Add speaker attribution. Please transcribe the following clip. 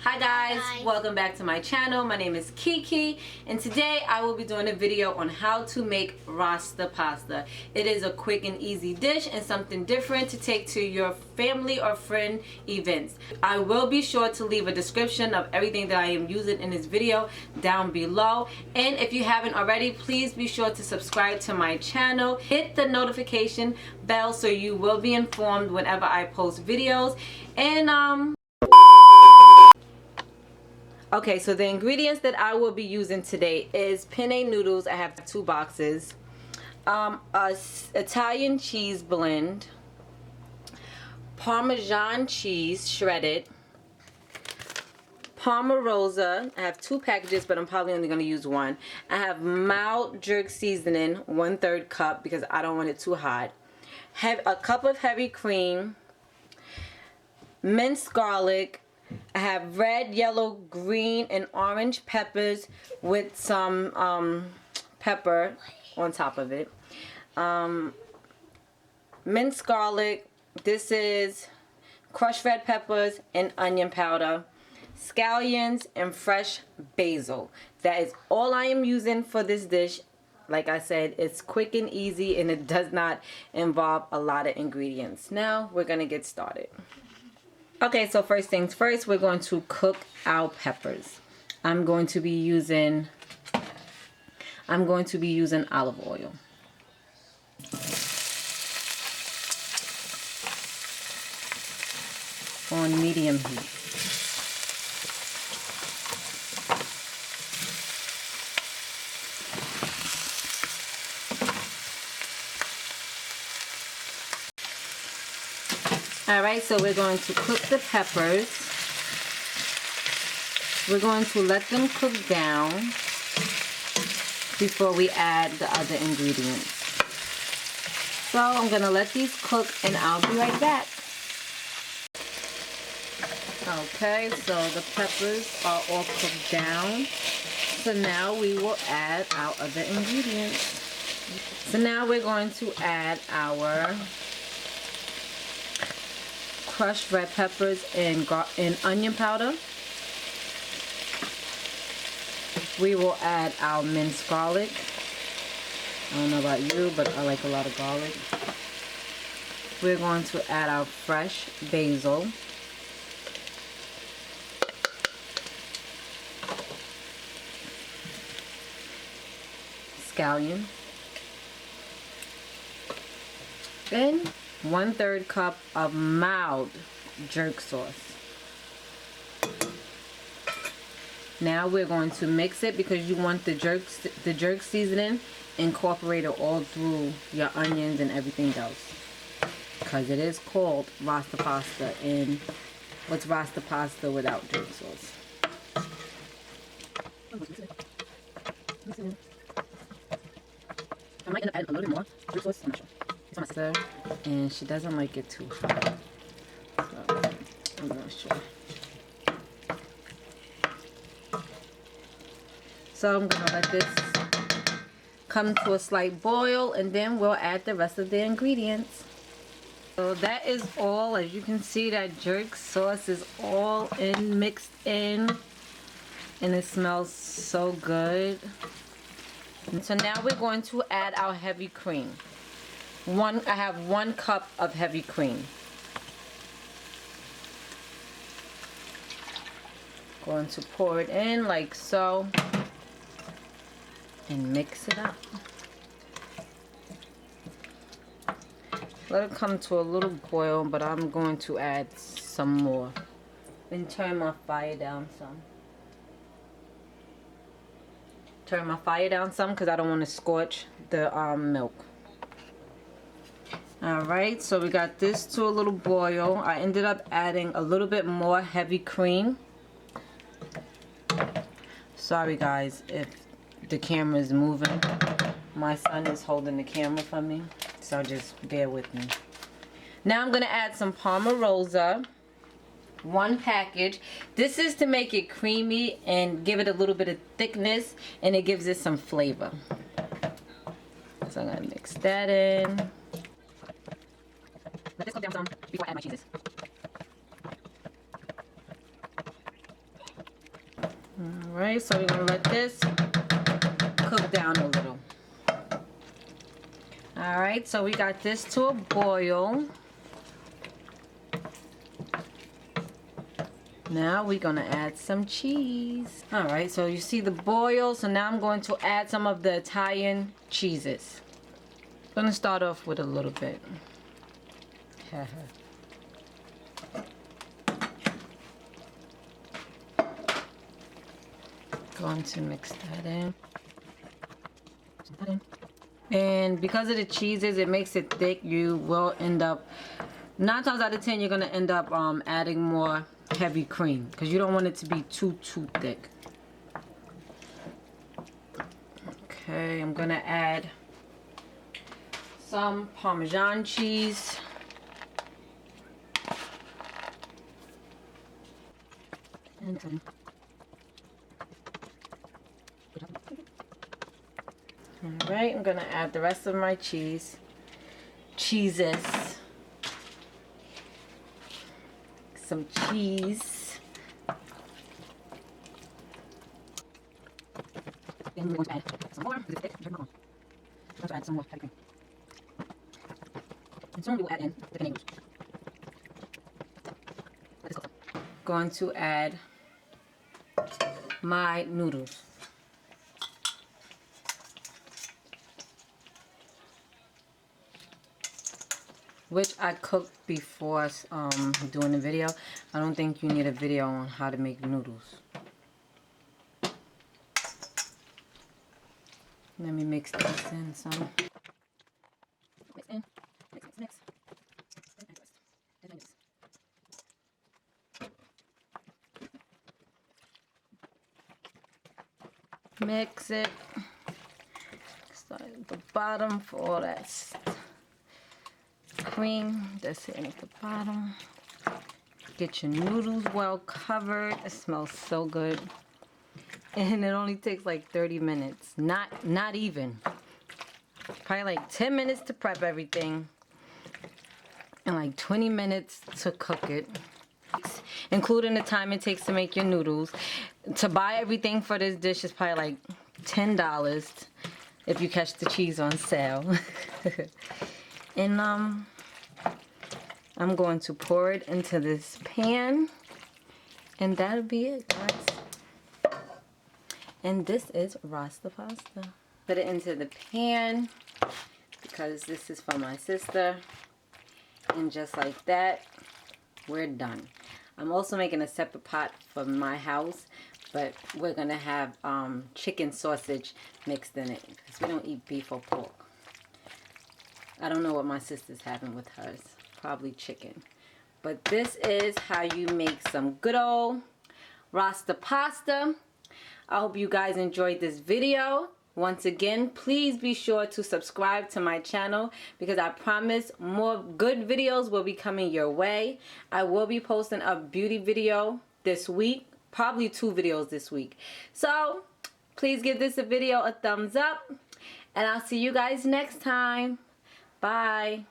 Speaker 1: Hi guys, welcome back to my channel. My name is Kiki and today I will be doing a video on how to make Rasta pasta. It is a quick and easy dish and something different to take to your family or friend events. I will be sure to leave a description of everything that I am using in this video down below, and if you haven't already, please be sure to subscribe to my channel. Hit the notification bell so you will be informed whenever I post videos. And okay, so the ingredients that I will be using today is penne noodles. I have 2 boxes. Italian cheese blend. Parmesan cheese shredded. Parma Rosa. I have 2 packages, but I'm probably only going to use 1. I have mild jerk seasoning, 1/3 cup because I don't want it too hot. Have a cup of heavy cream. Minced garlic. I have red, yellow, green, and orange peppers with some pepper on top of it. Minced garlic. This is crushed red peppers and onion powder. Scallions and fresh basil. That is all I am using for this dish. Like I said, it's quick and easy and it does not involve a lot of ingredients. Now we're going to get started. Okay, so first things first, we're going to cook our peppers. I'm going to be using olive oil. On medium heat. Alright, so we're going to cook the peppers. We're going to let them cook down before we add the other ingredients. So I'm going to let these cook and I'll be right back. Okay, so the peppers are all cooked down. So now we will add our other ingredients. So now we're going to add our crushed red peppers and onion powder. We will add our minced garlic. I don't know about you, but I like a lot of garlic. We're going to add our fresh basil. Scallion. And 1/3 cup of mild jerk sauce. Now we're going to mix it because you want the jerk seasoning incorporated all through your onions and everything else. Because it is called Rasta pasta, and what's Rasta pasta without jerk sauce? I might end up adding a little bit more jerk sauce. I'm not sure. My sister, and she doesn't like it too hot, so I'm not sure. So I'm gonna let this come to a slight boil and then we'll add the rest of the ingredients. So that is all. As you can see, that jerk sauce is all mixed in, and it smells so good. And so now we're going to add our heavy cream. I have 1 cup of heavy cream. Going to pour it in like so and mix it up. Let it come to a little boil, but I'm going to add some more. And turn my fire down some. Turn my fire down some because I don't want to scorch the milk. Alright, so we got this to a little boil. I ended up adding a little bit more heavy cream. Sorry guys if the camera is moving. My son is holding the camera for me, so just bear with me. Now I'm going to add some Parma Rosa. 1 package. This is to make it creamy and give it a little bit of thickness, and it gives it some flavor. So I'm going to mix that in. Let this cook down some before I add my cheeses. Alright, so we're going to let this cook down a little. Alright, so we got this to a boil. Now we're going to add some cheese. Alright, so you see the boil. So now I'm going to add some of the Italian cheeses. I'm going to start off with a little bit. Going to mix that in. And because of the cheeses, it makes it thick. You will end up, 9 times out of 10, you're going to end up adding more heavy cream because you don't want it to be too thick. Okay, I'm going to add some Parmesan cheese. Alright, I'm gonna add the rest of my cheeses. Some cheese. And we're going to add some more because it's thick. I'm going to add some more heavy cream. And soon we will add in the tomatoes. Going to add my noodles. Which I cooked before doing the video. I don't think you need a video on how to make noodles. Let me mix this in some. Mix in. Mix. Mix it. Start at the bottom for all that cream that's sitting at the bottom. Get your noodles well covered. It smells so good. And it only takes like 30 minutes. Not even. Probably like 10 minutes to prep everything. And like 20 minutes to cook it. Including the time it takes to make your noodles. To buy everything for this dish is probably like $10 if you catch the cheese on sale. And I'm going to pour it into this pan. And that'll be it, guys. And this is Rasta pasta. Put it into the pan because this is for my sister. And just like that, we're done. I'm also making a separate pot for my house, but we're gonna have chicken sausage mixed in it because we don't eat beef or pork. I don't know what my sister's having with hers. Probably chicken. But this is how you make some good old Rasta pasta. I hope you guys enjoyed this video. Once again, please be sure to subscribe to my channel because I promise more good videos will be coming your way. I will be posting a beauty video this week. Probably 2 videos this week. So, please give this video a thumbs up. And I'll see you guys next time. Bye.